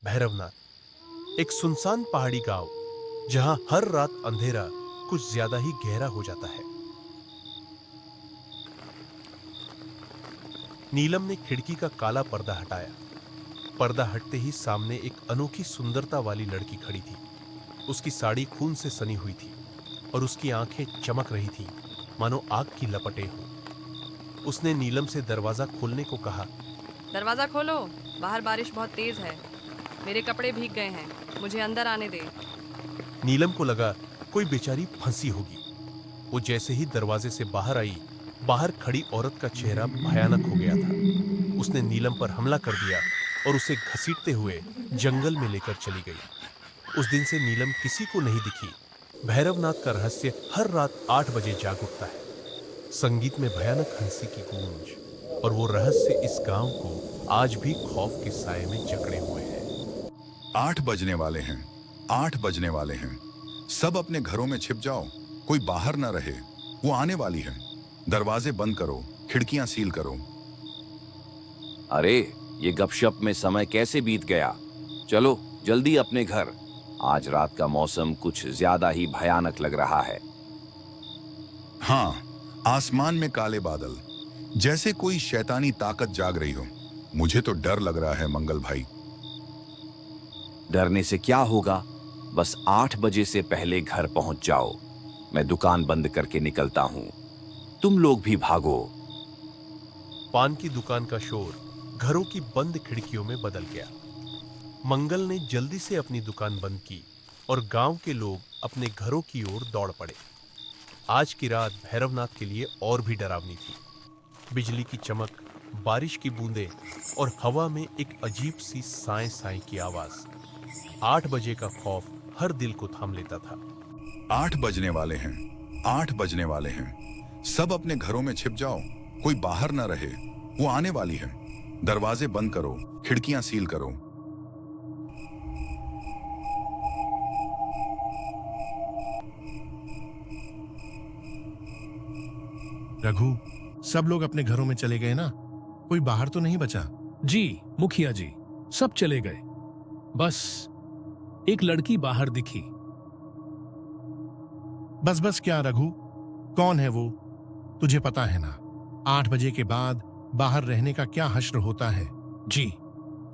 भैरवनाथ एक सुनसान पहाड़ी गांव जहां हर रात अंधेरा कुछ ज्यादा ही गहरा हो जाता है। नीलम ने खिड़की का काला पर्दा हटाया। पर्दा हटते ही सामने एक अनोखी सुंदरता वाली लड़की खड़ी थी। उसकी साड़ी खून से सनी हुई थी और उसकी आंखें चमक रही थी मानो आग की लपटें हों। उसने नीलम से दरवाजा खोलने को कहा। दरवाजा खोलो, बाहर बारिश बहुत तेज है। मेरे कपड़े भीग गए हैं, मुझे अंदर आने दे। नीलम को लगा कोई बेचारी फंसी होगी। वो जैसे ही दरवाजे से बाहर आई, बाहर खड़ी औरत का चेहरा भयानक हो गया था। उसने नीलम पर हमला कर दिया और उसे घसीटते हुए जंगल में लेकर चली गई। उस दिन से नीलम किसी को नहीं दिखी। भैरवनाथ का रहस्य हर रात 8 बजे जाग उठता है। संगीत में भयानक हंसी की गूंज, और वो रहस्य इस गांव को आज भी खौफ के साए में जकड़े हुए है। 8 बजने वाले हैं। 8 बजने वाले हैं। सब अपने घरों में छिप जाओ, कोई बाहर ना रहे। वो आने वाली है। दरवाजे बंद करो, खिड़कियां सील करो। अरे, ये गपशप में समय कैसे बीत गया। चलो जल्दी अपने घर। आज रात का मौसम कुछ ज्यादा ही भयानक लग रहा है। हाँ, आसमान में काले बादल, जैसे कोई शैतानी ताकत जाग रही हो। मुझे तो डर लग रहा है मंगल भाई। डरने से क्या होगा, बस 8 बजे से पहले घर पहुंच जाओ। मैं दुकान बंद करके निकलता हूं, तुम लोग भी भागो। पान की दुकान का शोर घरों की बंद खिड़कियों में बदल गया। मंगल ने जल्दी से अपनी दुकान बंद की और गांव के लोग अपने घरों की ओर दौड़ पड़े। आज की रात भैरवनाथ के लिए और भी डरावनी थी। बिजली की चमक, बारिश की बूंदें और हवा में एक अजीब सी साए साए की आवाज। 8 बजे का खौफ हर दिल को थाम लेता था। 8 बजने वाले हैं। 8 बजने वाले हैं। सब अपने घरों में छिप जाओ, कोई बाहर ना रहे। वो आने वाली है। दरवाजे बंद करो, खिड़कियां सील करो। रघु, सब लोग अपने घरों में चले गए ना? कोई बाहर तो नहीं बचा? जी मुखिया जी, सब चले गए। बस एक लड़की बाहर दिखी। बस बस क्या रघु, कौन है वो? तुझे पता है ना, 8 बजे के बाद बाहर रहने का क्या हश्र होता है। जी,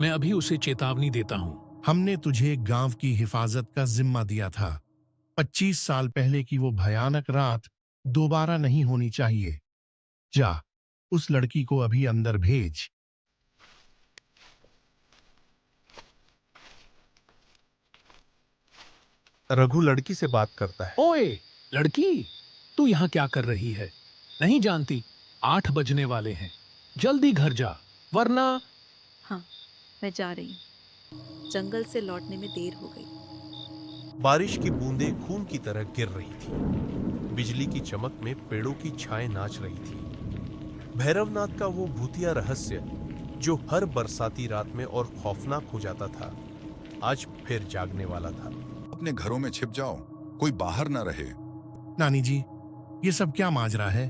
मैं अभी उसे चेतावनी देता हूं। हमने तुझे गांव की हिफाजत का जिम्मा दिया था। 25 साल पहले की वो भयानक रात दोबारा नहीं होनी चाहिए। जा, उस लड़की को अभी अंदर भेज। रघु लड़की से बात करता है। ओए लड़की, तू यहाँ क्या कर रही है? नहीं जानती 8 बजने वाले हैं, जल्दी घर जा, वरना। हाँ, मैं जा रही हूँ। जंगल से लौटने में देर हो गई। बारिश की बूंदें खून की तरह गिर रही थी। बिजली की चमक में पेड़ों की छाएं नाच रही थी। भैरवनाथ का वो भूतिया रहस्य जो हर बरसाती रात में और खौफनाक हो जाता था, आज फिर जागने वाला था। अपने घरों में छिप जाओ, कोई बाहर ना रहे। नानी जी, ये सब क्या माजरा है?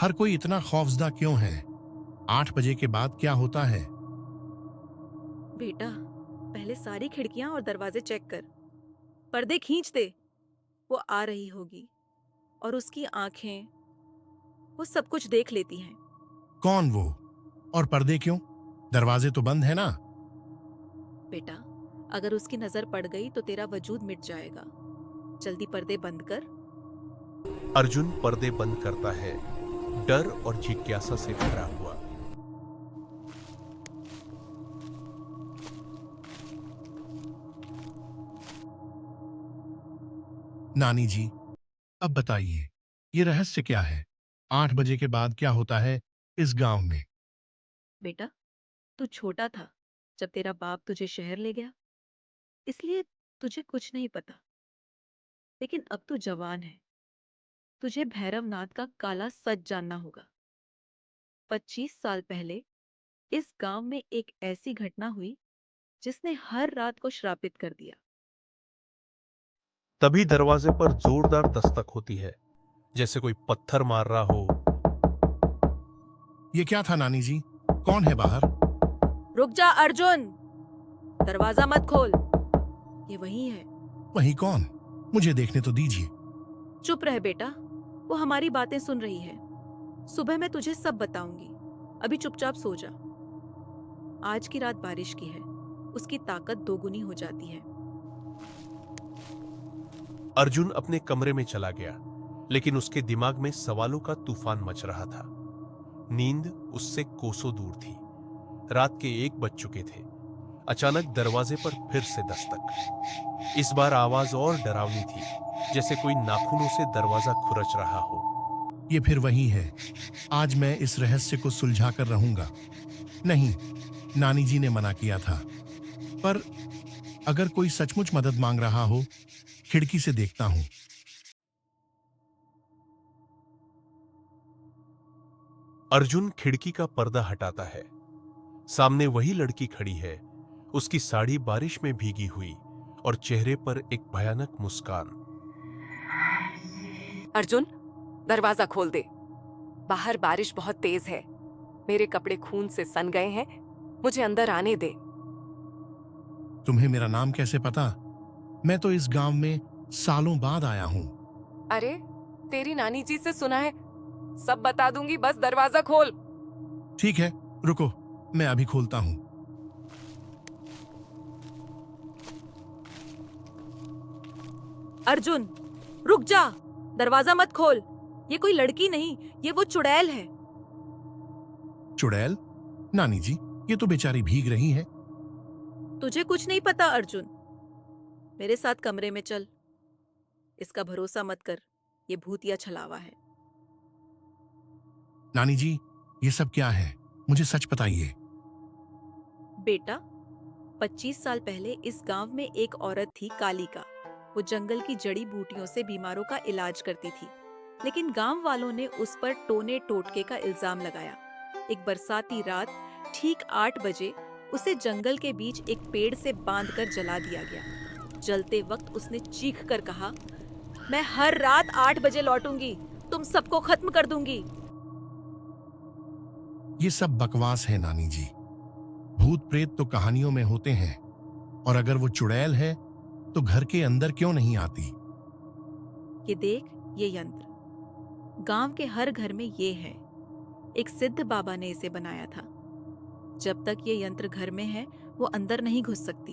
हर कोई इतना खौफजदा क्यों है? 8 बजे के बाद क्या होता है? बेटा, पहले सारी खिड़कियां और दरवाजे चेक कर। पर्दे खींच दे। वो आ रही होगी और उसकी आंखें, वो सब कुछ देख लेती हैं। कौन वो? और पर्दे क्यों? दरवाजे तो बंद है ना? बेटा, अगर उसकी नजर पड़ गई तो तेरा वजूद मिट जाएगा। जल्दी पर्दे बंद कर। अर्जुन पर्दे बंद करता है, डर और जिज्ञासा से भरा हुआ। नानी जी, अब बताइए, ये रहस्य क्या है? 8 बजे के बाद क्या होता है इस गांव में? बेटा, तू छोटा था जब तेरा बाप तुझे शहर ले गया, इसलिए तुझे कुछ नहीं पता। लेकिन अब तू जवान है, तुझे भैरवनाथ का काला सच जानना होगा। 25 साल पहले इस गांव में एक ऐसी घटना हुई जिसने हर रात को श्रापित कर दिया। तभी दरवाजे पर जोरदार दस्तक होती है, जैसे कोई पत्थर मार रहा हो। ये क्या था नानी जी? कौन है बाहर? रुक जा अर्जुन! दरवाजा मत खोल। ये वही है। वही कौन? मुझे देखने तो दीजिए। चुप रह बेटा, वो हमारी बातें सुन रही है। सुबह मैं तुझे सब बताऊंगी। अभी चुपचाप सो जा। आज की रात बारिश की है, उसकी ताकत दोगुनी हो जाती है। अर्जुन अपने कमरे में चला गया, लेकिन उसके दिमाग में सवालों का तूफान मच रहा था। नींद उससे कोसों दूर थी। रात के 1 बज चुके थे। अचानक दरवाजे पर फिर से दस्तक। इस बार आवाज और डरावनी थी, जैसे कोई नाखूनों से दरवाजा खुरच रहा हो। ये फिर वही है। आज मैं इस रहस्य को सुलझा कर रहूंगा। नहीं, नानी जी ने मना किया था। पर अगर कोई सचमुच मदद मांग रहा हो, खिड़की से देखता हूं। अर्जुन खिड़की का पर्दा हटाता है। सामने वही लड़की खड़ी है। उसकी साड़ी बारिश में भीगी हुई और चेहरे पर एक भयानक मुस्कान। अर्जुन, दरवाजा खोल दे। बाहर बारिश बहुत तेज है। मेरे कपड़े खून से सन गए हैं। मुझे अंदर आने दे। तुम्हें मेरा नाम कैसे पता? मैं तो इस गांव में सालों बाद आया हूं। अरे, तेरी नानी जी से सुना है। सब बता दूंगी, बस दरवाजा खोल। ठीक है, रुको, मैं अभी खोलता हूं। अर्जुन, रुक जा। दरवाजा मत खोल। ये कोई लड़की नहीं, ये वो चुड़ैल है। चुड़ैल? नानी जी, ये तो बेचारी भीग रही है। तुझे कुछ नहीं पता अर्जुन। मेरे साथ कमरे में चल। इसका भरोसा मत कर, ये भूत या छलावा है। नानी जी, ये सब क्या है? मुझे सच बताइए। बेटा, 25 साल पहले इस गांव में एक औरत थी, कालिका। वो जंगल की जड़ी बूटियों से बीमारों का इलाज करती थी, लेकिन गांव वालों ने उस पर टोने टोटके का इल्जाम लगाया। एक बरसाती रात ठीक 8 बजे उसे जंगल के बीच एक पेड़ से बांधकर जला दिया गया। जलते वक्त उसने चीख कर कहा, मैं हर रात 8 बजे लौटूंगी, तुम सबको खत्म कर दूंगी। ये सब बकवास है नानी जी। भूत प्रेत तो कहानियों में होते हैं, और अगर वो चुड़ैल है तो घर के अंदर क्यों नहीं आती? ये देख, ये यंत्र गांव के हर घर में ये है। एक सिद्ध बाबा ने इसे बनाया था। जब तक ये यंत्र घर में है, वो अंदर नहीं घुस सकती।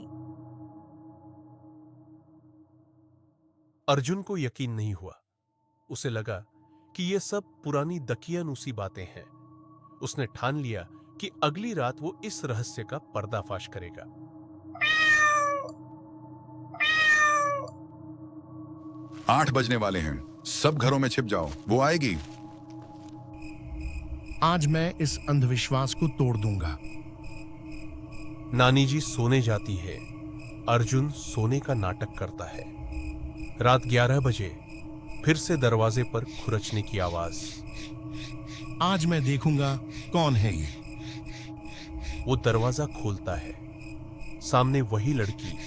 अर्जुन को यकीन नहीं हुआ। उसे लगा कि ये सब पुरानी दकियानूसी बातें हैं। उसने ठान लिया कि अगली रात वो इस रहस्य का पर्दाफाश करेगा। आठ बजने वाले हैं, सब घरों में छिप जाओ, वो आएगी। आज मैं इस अंधविश्वास को तोड़ दूंगा। नानी जी सोने जाती है। अर्जुन सोने का नाटक करता है। रात 11 बजे फिर से दरवाजे पर खुरचने की आवाज। आज मैं देखूंगा कौन है ये। वो दरवाजा खोलता है। सामने वही लड़की,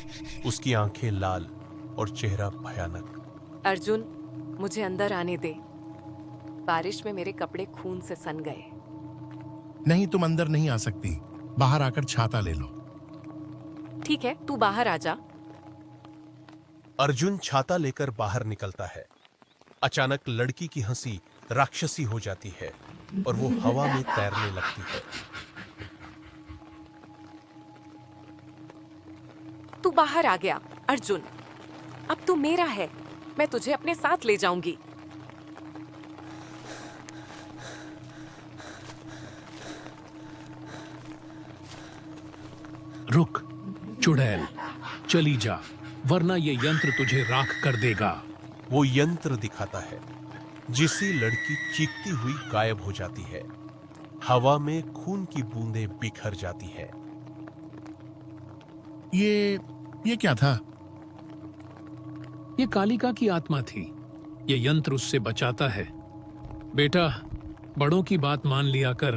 उसकी आंखें लाल और चेहरा भयानक। अर्जुन, मुझे अंदर आने दे। बारिश में मेरे कपड़े खून से सन गए। नहीं, तुम अंदर नहीं आ सकती। बाहर आकर छाता ले लो। ठीक है, तू बाहर आ जा। अर्जुन छाता लेकर बाहर निकलता है। अचानक लड़की की हंसी राक्षसी हो जाती है और वो हवा में तैरने लगती है। तू बाहर आ गया अर्जुन। अब तू मेरा है। मैं तुझे अपने साथ ले जाऊंगी। रुक चुड़ैल, चली जा, वरना ये यंत्र तुझे राख कर देगा। वो यंत्र दिखाता है। जिससे लड़की चीखती हुई गायब हो जाती है। हवा में खून की बूंदें बिखर जाती है। ये क्या था? ये कालिका की आत्मा थी। ये यंत्र उससे बचाता है। बेटा, बड़ों की बात मान लिया कर।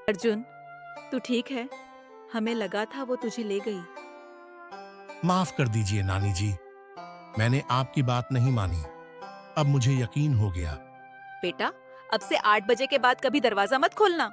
अर्जुन, तू ठीक है? हमें लगा था वो तुझे ले गई। माफ कर दीजिए नानी जी। मैंने आपकी बात नहीं मानी। अब मुझे यकीन हो गया। बेटा, अब से 8 बजे के बाद कभी दरवाजा मत खोलना।